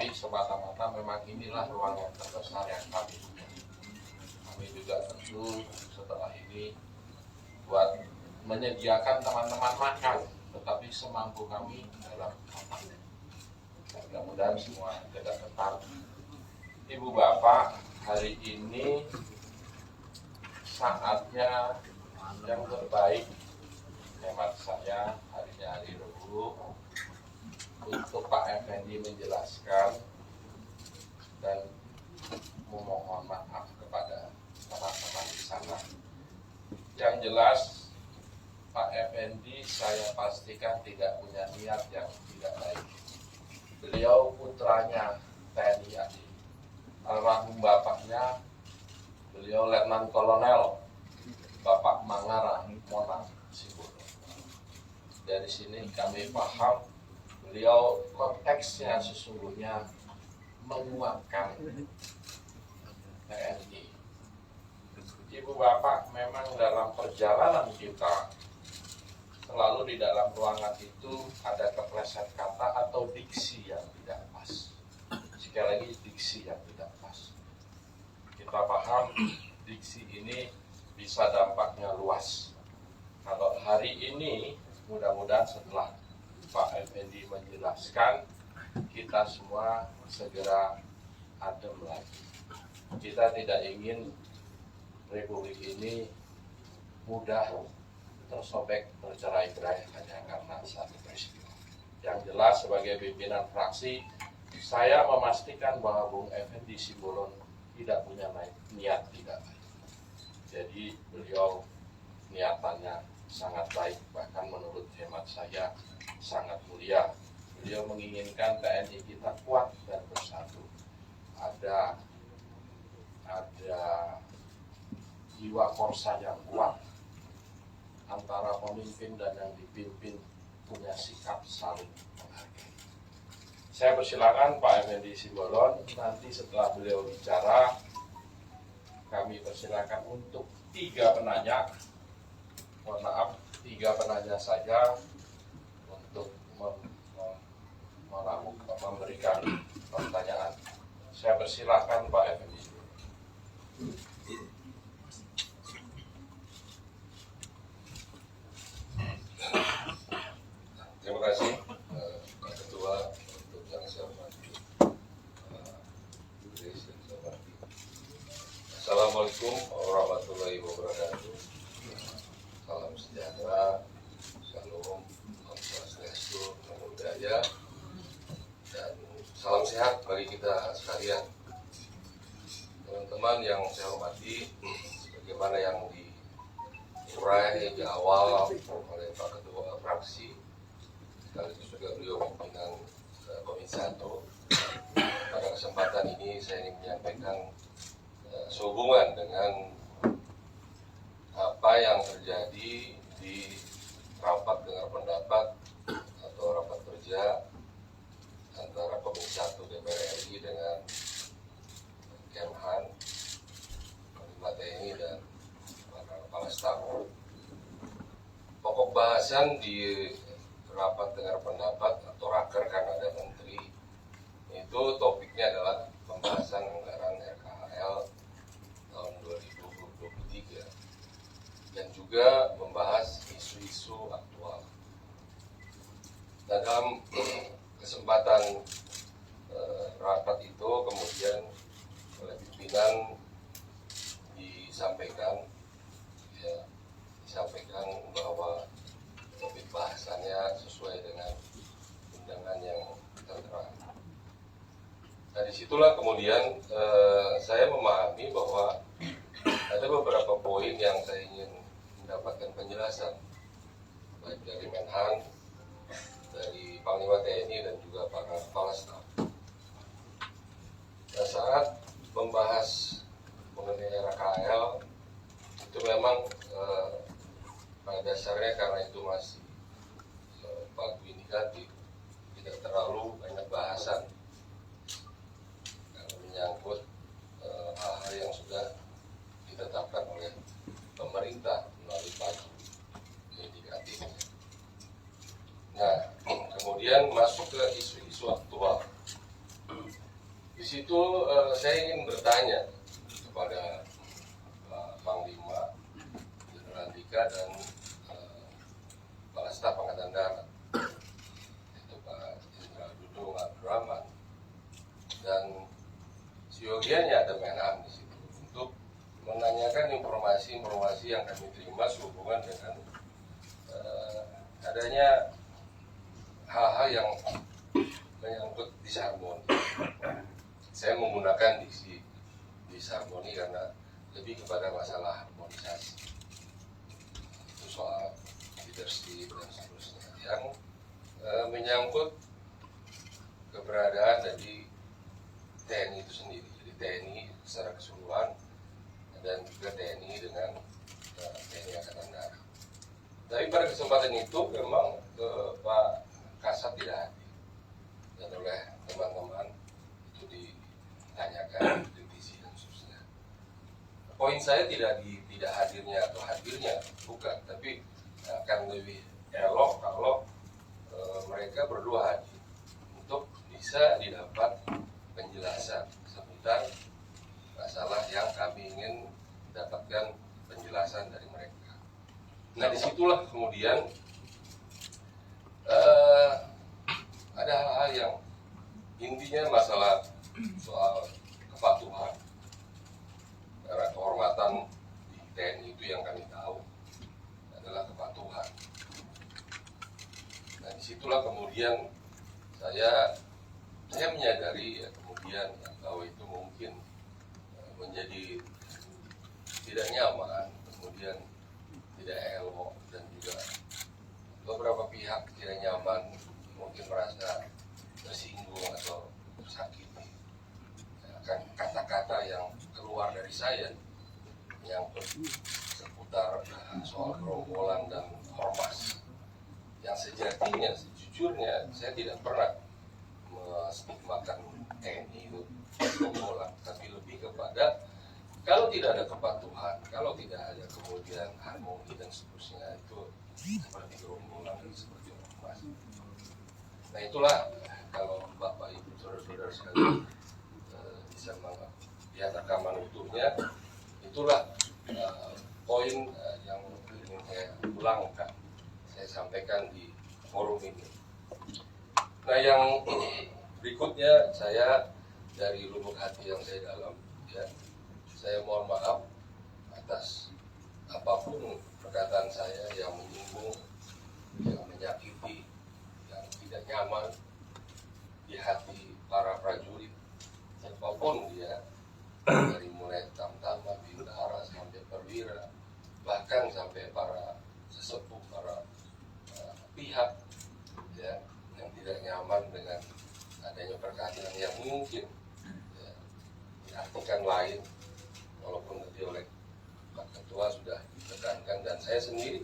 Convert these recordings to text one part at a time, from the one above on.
Tetapi semata-mata memang inilah ruang yang terbesar yang kami punya. Kami juga tentu setelah ini buat menyediakan teman-teman makan, tetapi semampu kami dalam makan. Mudah-mudahan semua tidak tetap. Ibu Bapak, hari ini saatnya yang terbaik hemat saya, harinya hari Rabu, untuk Pak Effendi menjelaskan dan memohon maaf kepada teman-teman di sana. Yang jelas, Pak Effendi saya pastikan tidak punya niat yang tidak baik. Beliau putranya TNI AD. Almarhum bapaknya, beliau Letnan Kolonel Bapak Mangara Monang Simbolo. Dari sini kami paham beliau konteksnya sesungguhnya menguatkan TNI. Ibu Bapak, memang dalam perjalanan kita selalu di dalam ruangan itu ada kepleset kata atau diksi yang tidak pas. Sekali lagi, diksi yang tidak pas. Kita paham diksi ini bisa dampaknya luas. Kalau hari ini mudah-mudahan setelah Pak Effendi menjelaskan, kita semua segera adem lagi. Kita tidak ingin Republik ini mudah tersobek, tercerai-berai hanya karena satu peristiwa. Yang jelas sebagai pimpinan fraksi, saya memastikan bahwa Bung Effendi Simbolon tidak punya niat tidak baik. Jadi beliau niatannya sangat baik, bahkan menurut hemat saya sangat mulia. Beliau menginginkan TNI kita kuat dan bersatu. Ada jiwa korsa yang kuat antara pemimpin dan yang dipimpin, punya sikap saling menghargai. Saya persilakan Pak Effendi Simbolon, nanti setelah beliau bicara, kami persilakan untuk 3 penanya, mohon maaf, 3 penanya saja untuk memberikan pertanyaan. Saya persilakan Pak Effendi Simbolon. Terima kasih Pak Ketua, untuk yang saya hormati, Assalamualaikum warahmatullahi wabarakatuh. Salam sejahtera, shalom, Om Swastiastu, Namo Buddhaya, dan salam sehat bagi kita sekalian. Teman-teman yang saya hormati, sebagaimana yang diurai di awal oleh Pak Ketua Fraksi, sekaligus juga beliau pimpinan Komisi 1. Pada kesempatan ini saya ingin menyampaikan sehubungan dengan apa yang terjadi di rapat dengar pendapat atau rapat kerja antara Komisi 1 DPR RI dengan Kemhan, Panglima TNI dan para kepala staf. Pokok bahasan di rapat dengar pendapat atau raker kan ada menteri, itu topiknya adalah pembahasan anggaran RKHL tahun 2023 dan juga membahas isu-isu aktual. Dan dalam kesempatan rapat itu kemudian oleh pimpinan disampaikan bahwa topik bahasannya sesuai dengan undangan yang tertera. Nah, disitulah kemudian saya memahami bahwa ada beberapa poin yang saya ingin mendapatkan penjelasan, baik dari Menhan, dari Panglima TNI dan juga para kepala staf. Nah, saat membahas mengenai RKL itu memang pada dasarnya karena itu masih pagu indikatif, tidak terlalu banyak bahasan karena menyangkut hal-hal yang sudah ditetapkan oleh pemerintah melalui pagu indikatif. Nah, kemudian masuk ke isu-isu aktual. situ saya ingin bertanya kepada Pak Panglima Jenderal Andika dan Kepala Staf Angkatan Darat, yaitu Pak Jenderal Dudung Abdurrahman, dan siogianya ada Menhan di situ untuk menanyakan informasi-informasi yang kami terima sehubungan dengan adanya hal-hal yang menyangkut disharmoni. Saya menggunakan diksi disharmoni karena lebih kepada masalah harmonisasi. Itu soal leadership dan seterusnya yang menyangkut keberadaan dari TNI itu sendiri. Jadi TNI secara keseluruhan dan juga TNI dengan TNI Angkatan Darat. Tapi pada kesempatan itu memang Pak Kasat tidak hadir, dan oleh teman-teman itu ditanyakan, kritisi dan seterusnya. Poin saya tidak hadirnya atau hadirnya, bukan, tapi akan lebih elok kalau mereka berdua hadir untuk bisa didapat penjelasan seputar masalah yang kami ingin dapatkan penjelasan dari mereka. Nah, disitulah kemudian ada hal-hal yang intinya masalah soal kepatuhan. Karena kehormatan di TNI itu yang kami tahu adalah kepatuhan. Nah, disitulah kemudian saya menyadari ya, kemudian bahwa itu mungkin menjadi tidak nyaman, kemudian tidak elok, dan juga beberapa pihak tidak nyaman, mungkin merasa tersinggung atau tersakiti akan kata-kata yang keluar dari saya menyangkut seputar soal gerombolan dan ormas yang sejatinya, sejujurnya saya tidak pernah menstigmakan TNI itu gerombolan, tapi lebih kepada kalau tidak ada kepatuhan, kalau tidak ada kemudian harmoni dan seterusnya, itu seperti gerombolan dan seperti ormas. Nah, itulah kalau Bapak Ibu saudara-saudara sekalian bisa melihat rekaman utuhnya, itulah poin yang ingin saya ulangkan, saya sampaikan di forum ini. Nah, yang berikutnya saya dari lubuk hati yang saya dalam, ya, saya mohon maaf atas apapun perkataan saya yang menyinggung, yang menyakiti, yang tidak nyaman di hati para prajurit, siapapun dia, dari mulai tamtama, bintara, sampai perwira, bahkan sampai para sesepuh, para pihak ya, yang tidak nyaman dengan adanya perkataan yang mungkin ya, diartikan lain, walaupun tadi oleh Pak Ketua sudah ditekankan dan saya sendiri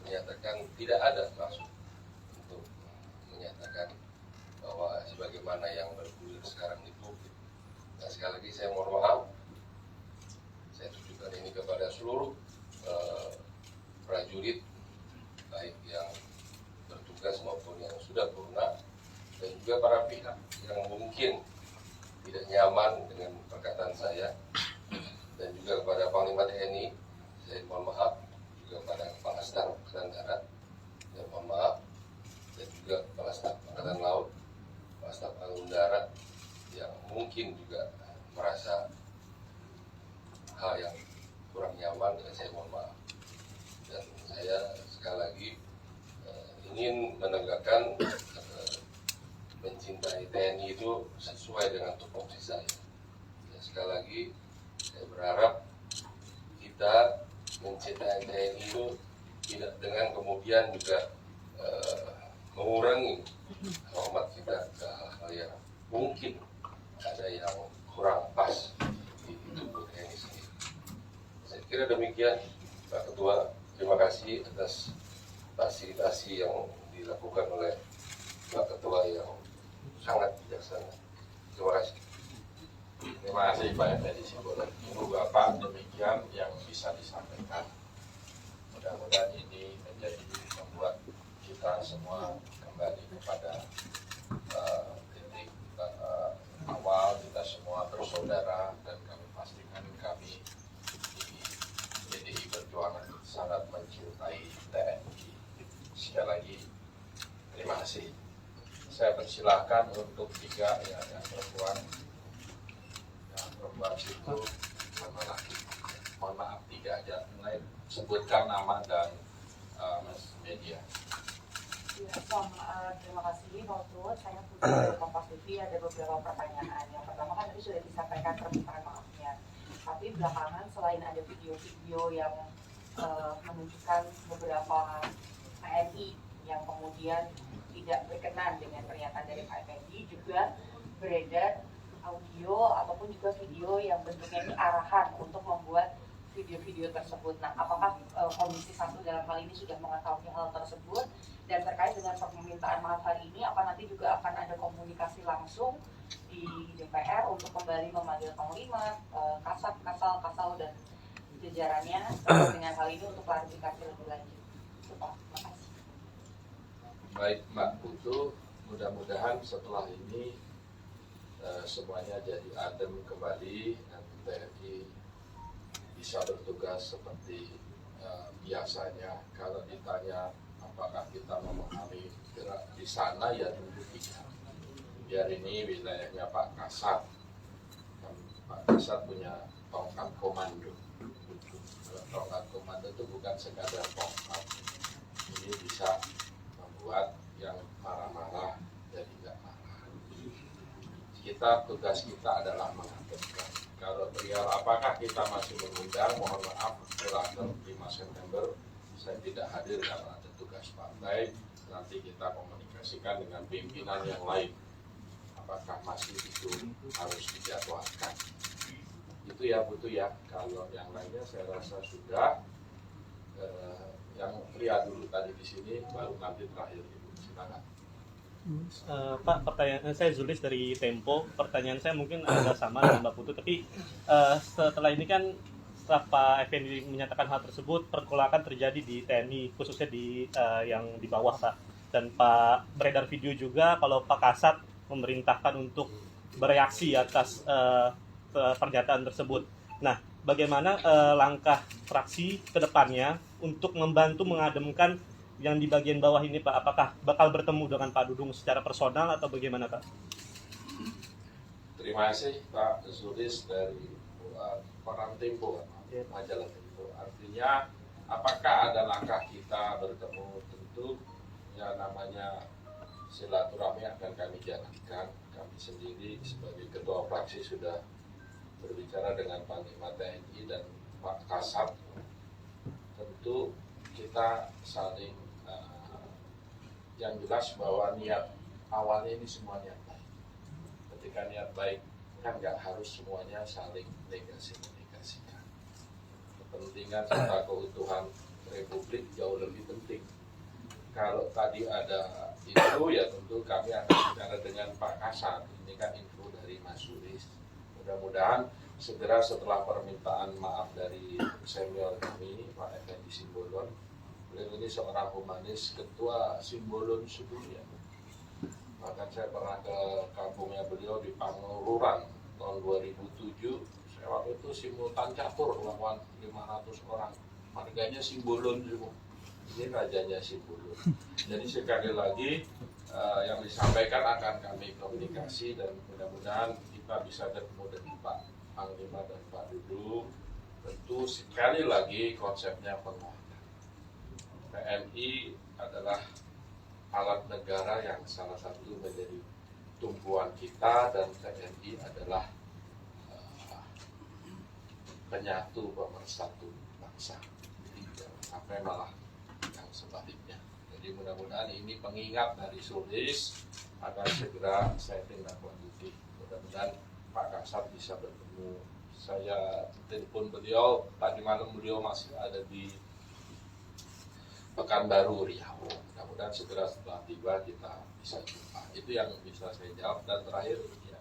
menyatakan tidak ada maksud untuk menyatakan bahwa sebagaimana yang bergulir sekarang di publik. Nah, sekali lagi saya mohon maaf, saya tujukan ini kepada seluruh prajurit, baik yang bertugas maupun yang sudah purna, dan juga para pihak yang mungkin tidak nyaman dengan perkataan saya, dan juga kepada Panglima TNI saya mohon maaf, juga kepada Kepala Staf Angkatan Darat saya mohon maaf, dan juga Kepala Staf Angkatan Laut, Kepala Staf Angkatan Darat yang mungkin juga merasa hal yang kurang nyaman, dan saya mohon maaf. Dan saya sekali lagi ingin menegakkan mencintai TNI itu sesuai dengan tupoksi saya. Ya, sekali lagi saya berharap kita mencintai TNI itu tidak dengan kemudian juga mengurangi hormat kita ke hal-hal yang mungkin ada yang kurang pas di tubuh TNI sendiri. Saya kira demikian, Pak Ketua. Terima kasih atas fasilitasi yang dilakukan oleh Pak Ketua yang sangat bijaksana. Terima kasih. Terima kasih Pak Effendi Simbolon. Ibu Bapak, demikian yang bisa disampaikan. Mudah-mudahan ini menjadi membuat kita semua kembali kepada titik saya persilahkan untuk 3 ya, yang perempuan. Yang perempuan itu sama laki. Mohon maaf 3 aja. Mulai sebutkan nama dan media. Ya, terima kasih Pak Utut. Saya punya dari Kompas TV ada beberapa pertanyaan. Yang pertama kan tadi sudah disampaikan permintaan maafnya. Tapi belakangan selain ada video-video yang menunjukkan beberapa TNI yang kemudian tidak berkenan dengan pernyataan dari Pak Effendi, juga beredar audio ataupun juga video yang bentuknya ini arahan untuk membuat video-video tersebut. Nah, apakah Komisi 1 dalam hal ini sudah mengetahui hal tersebut? Dan terkait dengan permintaan maaf hari ini, apa nanti juga akan ada komunikasi langsung di DPR untuk kembali memanggil Panglima, Kasal dan jajarannya terkait dengan hal ini untuk klarifikasi lebih lanjut? Itu Pak, terima kasih. Baik Mbak Putu, mudah-mudahan setelah ini semuanya jadi adem kembali dan TNI bisa bertugas seperti biasanya. Kalau ditanya apakah kita memahami gerak di sana, ya tentu tidak. Biar ini wilayahnya Pak Kasat. Pak Kasat punya tongkat komando. Tongkat komando itu bukan sekadar tongkat. Ini bisa membuat yang marah-marah jadi nggak marah. Tugas kita adalah mengaturkan. Kalau beliau apakah kita masih mengundang, mohon maaf setelah 5 September saya tidak hadir karena ada tugas partai. Nanti kita komunikasikan dengan pimpinan yang lain. Apakah masih itu harus dijadwalkan? Itu ya Butuh ya. Kalau yang lainnya saya rasa sudah. Yang pria dulu tadi di sini, baru nanti terakhir Ibu. Silakan. Pak, pertanyaan saya Zulis dari Tempo. Pertanyaan saya mungkin agak sama dengan Mbak Putu, tapi setelah ini kan setelah Pak Effendi menyatakan hal tersebut, pergolakan terjadi di TNI, khususnya di yang di bawah Pak. Dan Pak beredar video juga kalau Pak Kasat memerintahkan untuk bereaksi atas pernyataan tersebut. Nah, bagaimana langkah fraksi ke depannya untuk membantu mengademkan yang di bagian bawah ini Pak? Apakah bakal bertemu dengan Pak Dudung secara personal atau bagaimana Pak? Terima kasih Pak Zulis dari koran Tempo, majalah Tempo. Artinya apakah ada langkah kita bertemu? Tentu ya namanya silaturahmi akan kami jalankan. Kami sendiri sebagai ketua fraksi sudah berbicara dengan Panglima TNI dan Pak Kasat. Tentu kita saling yang jelas bahwa niat awalnya ini semua niat baik. Ketika niat baik kan nggak harus semuanya saling negasi-negasikan. Kepentingan serta keutuhan Republik jauh lebih penting. Kalau tadi ada itu ya tentu kami akan bicara dengan Pak Kasat. Ini kan info dari Mas Sulis. Mudah-mudahan segera setelah permintaan maaf dari senior kami Pak Effendi Simbolon. Beliau ini seorang humanis, ketua Simbolon sedunia. Bahkan saya pernah ke kampungnya beliau di Pangururan tahun 2007. Saya waktu itu simultan catur lawan 500 orang. Marganya Simbolon semua. Ini rajanya Simbolon. Jadi sekali lagi yang disampaikan akan kami komunikasi dan mudah-mudahan kita bisa ketemu dengan Pak Panglima dan Pak Dudung. Tentu sekali lagi konsepnya penguatan. TNI adalah alat negara yang salah satu menjadi tumpuan kita dan TNI adalah penyatu pemersatu bangsa. Jadi jangan sampai malah yang sebaliknya. Jadi mudah-mudahan ini pengingat dari Sulis akan segera saya tindak lanjuti. Mudah-mudahan Pak Kasat bisa bertemu. Saya telepon beliau, tadi malam beliau masih ada di Pekanbaru Riau. Mudah-mudahan segera setelah tiba kita bisa jumpa. Itu yang bisa saya jawab. Dan terakhir, ya,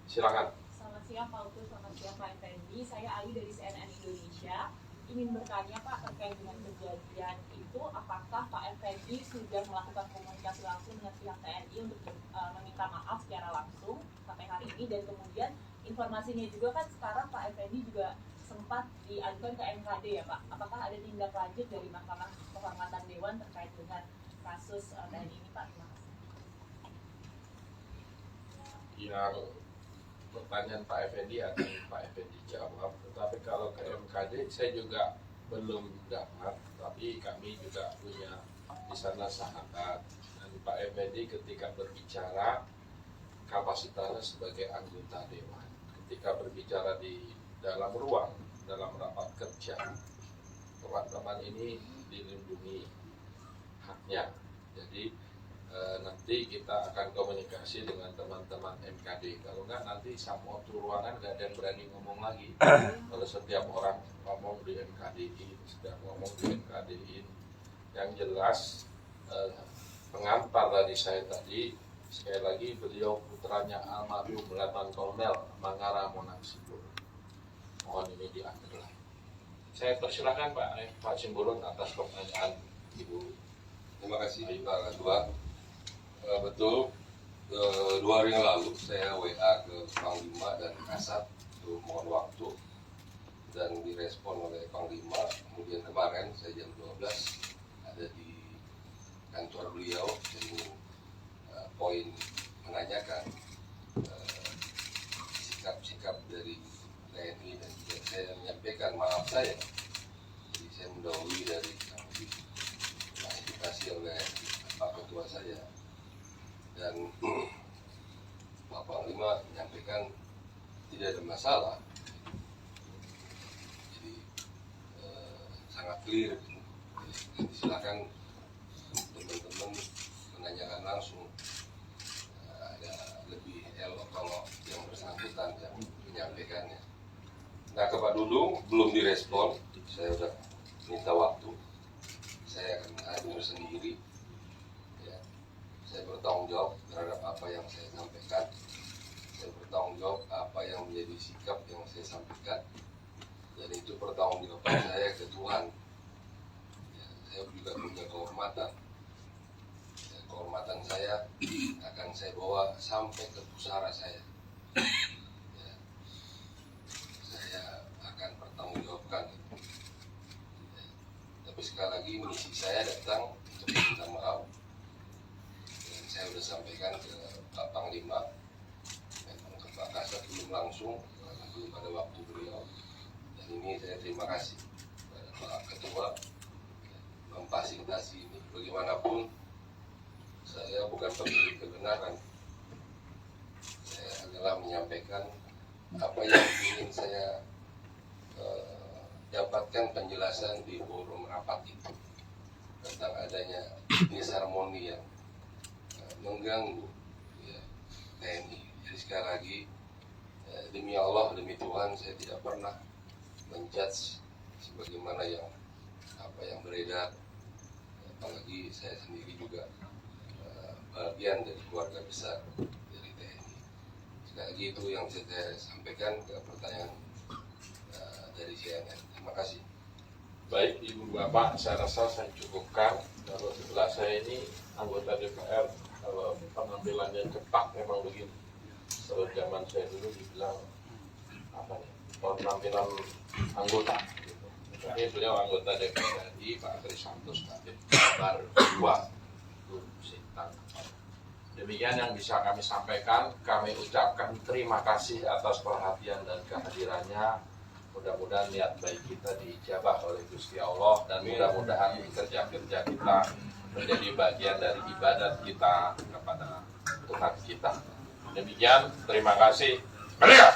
silakan. Selamat siang Pak Utut, selamat siang Pak Effendi. Saya Ali dari CNN Indonesia. Ingin bertanya Pak terkait dengan kejadian itu, apakah Pak Effendi sudah melakukan komunikasi langsung dengan pihak TNI untuk meminta maaf secara langsung sampai hari ini, dan kemudian informasinya juga kan sekarang Pak Effendi juga sempat diajukan ke MKD ya Pak. Apakah ada tindak lanjut dari Mahkamah Kehormatan Dewan terkait dengan kasus TNI ini Pak? Terima kasih. yang pertanyaan Pak Effendi akan Pak Effendi jawab. Tetapi kalau ke MKD saya juga belum dapat, tapi kami juga punya di sana sahabat. Dan Pak Effendi ketika berbicara kapasitasnya sebagai anggota dewan, ketika berbicara di dalam ruang, dalam rapat kerja, teman-teman ini dilindungi haknya. Jadi nanti kita akan komunikasi dengan teman-teman MKD. Kalau enggak nanti sama ruangan nggak ada yang berani ngomong lagi. Kalau setiap orang ngomong di MKD-in, setiap ngomong di MKD-in, yang jelas pengantar dari saya tadi, sekali lagi beliau putranya almarhum Letnan Kolonel Mangara Monang Simbulun. Mohon ini diambil. Saya persilakan Pak Simbulun atas pertanyaan Ibu. Terima kasih Pak Ketua. Betul, 2 hari yang lalu saya WA ke Panglima dan Kasat untuk mohon waktu dan direspon oleh Panglima. Kemudian kemarin saya jam 12 ada di kantor beliau dengan poin menanyakan sikap-sikap dari TNI dan juga saya menyampaikan maaf saya. Jadi saya mendahului dari yang diklasifikasi oleh Pak Ketua saya. Dan Pak Panglima menyampaikan tidak ada masalah, jadi sangat clear. Jadi, silakan teman-teman menanyakan langsung. Ada lebih elok kalau yang bersangkutan yang menyampaikannya. Nah, ke Pak Dudung belum direspon, saya sudah minta waktu. Saya akan hadir sendiri. Saya bertanggung jawab terhadap apa yang saya sampaikan. Saya bertanggung jawab apa yang menjadi sikap yang saya sampaikan. Dan itu pertanggungjawaban saya ke Tuhan. Ya, saya juga punya kehormatan. Ya, kehormatan saya akan saya bawa sampai ke pusara saya. Ya, saya akan bertanggungjawabkan. Ya, tapi sekali lagi misi saya datang untuk minta maaf. Saya sudah sampaikan ke Pak Panglima, memang ke Pak Kasat belum langsung, karena belum ada waktu beliau. Dan ini saya terima kasih kepada Pak Ketua memfasilitasi ini. Bagaimanapun saya bukan pemilik kebenaran, saya adalah menyampaikan apa yang ingin saya dapatkan penjelasan di forum rapat itu tentang adanya disharmoni yang mengganggu ya, TNI. Jadi sekali lagi demi Allah, demi Tuhan, saya tidak pernah menjudge sebagaimana yang apa yang beredar. Apalagi saya sendiri juga bagian dari keluarga besar dari TNI. Sekali lagi itu yang saya sampaikan ke pertanyaan dari CNN. Terima kasih. Baik Ibu Bapak, saya rasa saya cukupkan. Kalau sebelah saya ini anggota DPR, kalau pengambilannya cepat memang begini. Kalau zaman saya dulu dibilang apa ya, penampilan anggota. Gitu. Tapi beliau anggota DPR RI, Pak Trisantos Kadif Kabar 2 Sintang. Demikian yang bisa kami sampaikan. Kami ucapkan terima kasih atas perhatian dan kehadirannya. Mudah-mudahan niat baik kita diijabah oleh Gusti Allah dan mudah-mudahan kerja-kerja kita menjadi bagian dari ibadat kita kepada Tuhan kita. Demikian, terima kasih. Merdeka!